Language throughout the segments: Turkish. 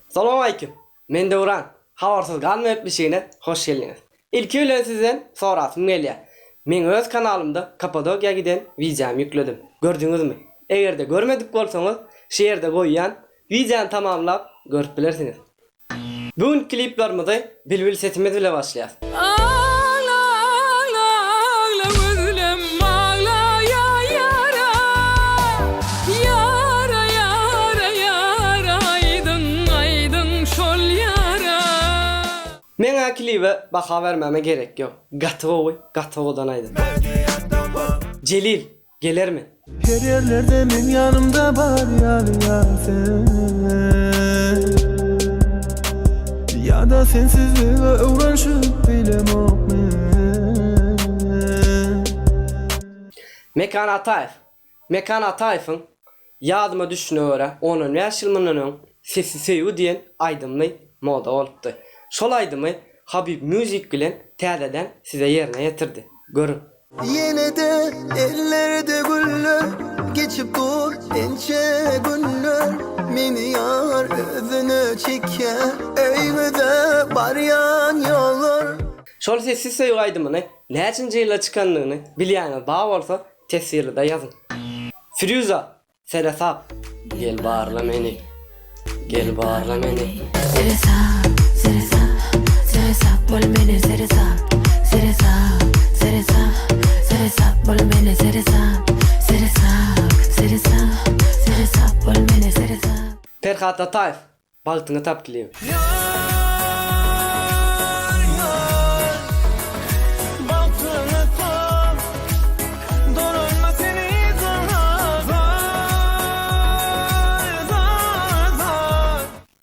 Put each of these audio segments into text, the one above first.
Salam aleyküm. Men Döwran. Habarsız galmayıp bir şeyine hoş geldiniz. İlki öyle sizden sorasım gelýär. Men öz kanalımda Kapadokya'ya giden videom yükledim. Gördünüz mü? Eğer de görmedik bolsaňyz, şu ýerde goýýan videony tamamlap görüp bilersiniz. Bugün kliplerimizi bilbil sesimiz ile başlayalım. Men klibe baka vermeme gerek yok. Gatıvodan aydın. Celil, gelir mi? Her yerlerde men yanımda var ya sen. Ya da sensizliğe uğraşıp bilemok men. Mekan Atayf'ın yadıma düşünöre onun yaşılmanının sesi seyu diyen aydımlı moda olupdu. Şol aydımı Habib Music bilen täzeden size yerine getirdi. Görün. Yine de ellerde güller geçip dur ence günler. Meni yar özüne çeker eymede baryan yollar. Şol sesi seyu aydımını näçinji ýyla çıkanlygyny bilýäňiz bar bolsa tesirde yazın. Firuza, Serasap, gel barla meni. Gel barla meni. Seresa, volmene seresa, volmene seresa, volmene seresa. Ferhat Atayf, baltyňy tap kilýär.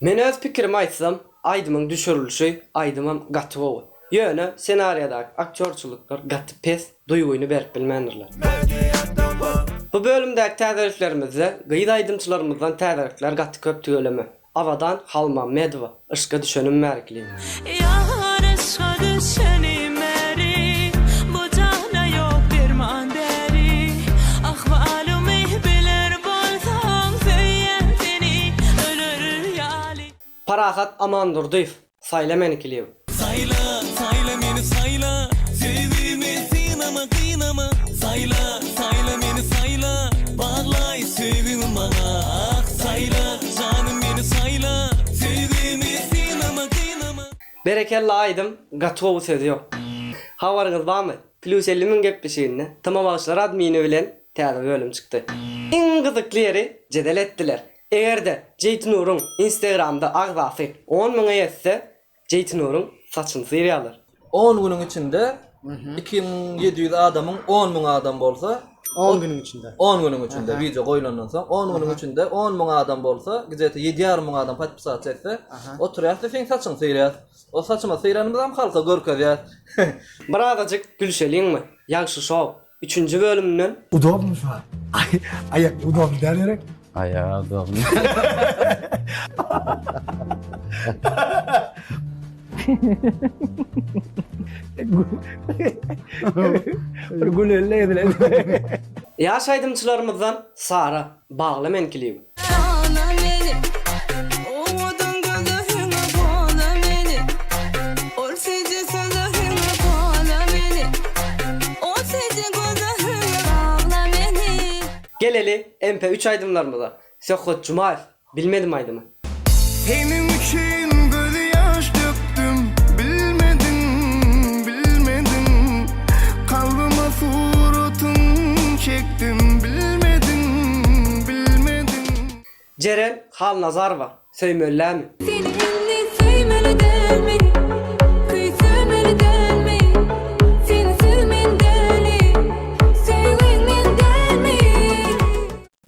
Men öz pikirimi aýtsam, aydymyň düşürilişi aydymam gatywowy. Ýöne senariýadaky aktyorçuluklar gaty pes duýguny berip bilmändirler. Bu bölümdäki täzeliklerimizde gyýda aydymçylarymyzdan täzelikler gaty köp tügeleme. Awadan Halman Medwa, ışga düşenim märkli. Parahat Amandurdyf, sayla meni kiliyim. Sayla meni sayla, sevimi sinama kıynama. Sayla meni sayla, bağlay sevimi bana. Ah sayla, canım beni sayla, sevimi sinama kıynama. Berekella aydym, gatywowy sezýär. Habaryňyz barmy? Plus 50 000 gep beşiğinde tamam başlar admini bilen täze bölüm çykdy. Iň gyzyklyry jedel etdiler. Eğerde Jeytnur'un Instagram'da agzasy 10 000 etse, Jeytnur'un saçını sıyıralır. 10 günün içinde 2700 adamın 10 000 adam bolsa 10 günün içinde. 10 günün içinde video koyulandan sonra 10 günün içinde 10 000 adam bolsa gizete 7,5 000 adam patpisat etse oturýar sen saçını sıyırýar. O saçıma sıyıranımız am halka görkezýär. Birazajyk gülşeliňmi? Ýagşy şow 3-nji bölümünden Удобно şu an. Ayak удобно derlerek. Ayağı doğru. Yaş aydymçylarymyzdan Sara, bagly men kiliyim. Geleli MP3 aydımlarımıza. Söhbet Cumayev, bilmedim aydımı. Senin için gözyaş döktüm bilmedin kalbıma suratın çektim bilmedin Ceren Hal Nazarova, Söymöller mi?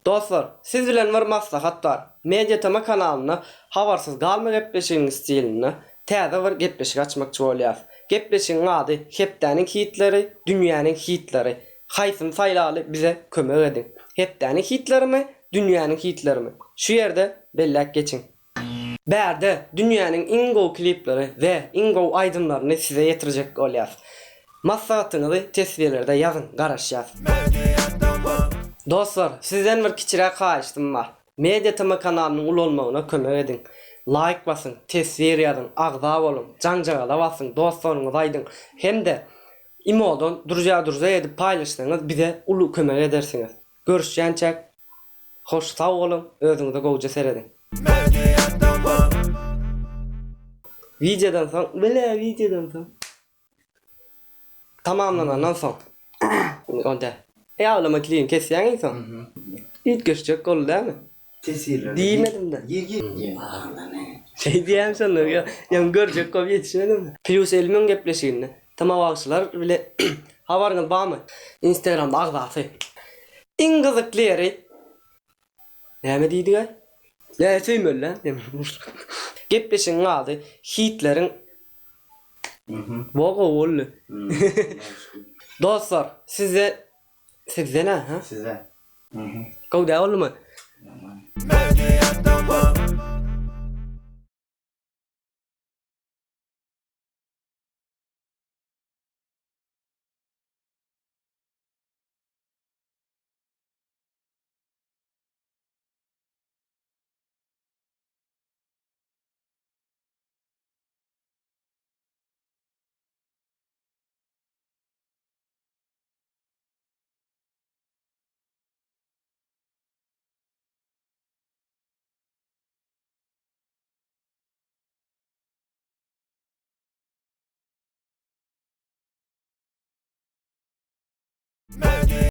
Dostlar, siz bilen bir maslahatlar. Mediatama kanalyna habarsız galma gepleşigiň stiline täze bir gepleşik açmakçy bolýar. Gepleşigiň ady Hepdäniň hitleri, dünýäniň hitleri. Haýsym saýlaly bize kömek edin. Hepdäniň hitlerimi, dünýäniň hitlerimi? Şu ýerde bellek geçin. Bärde dünýäniň iň gowy klipleri we iň gowy aydymlaryny size ýetirjek bolýar. Maslahatyňyzy tesbirlerde ýazyn, garaşýar. Dostlar, sizden bir kiçirek haýyşdym bar. Mediatama kanalının ul olmagyna kömek edin. Like basın, tesvir ýazyn, agza bolun, jaňjagala basın, dostlaryňyza aýdyň. Hemde imodon durja edip paýlaşsaňyz bize ulu kömek edersiňiz. Görüşýänçek hoş sag bolun, özüňize gowja seredin. Videodan soň tamamlanandan soň onda ýaglama kliň kesýäň soň it göçjek bol dämi? Tesirler. Diýmedim de. Yerge. Şey diýäm şonu ya, ýa görjek gowy ýetişmedim. Plus elmen gepleşigini. Tamam wagtçylar bile habaryňyz barmy? Instagramda agzasy. Iň gyzykly näme diýdi ga? Ya söýmel lan. Gepleşiň ady hitleriň Bogo bolly. Dostlar, size ne ha? Size. Gowda bolmy? Magic.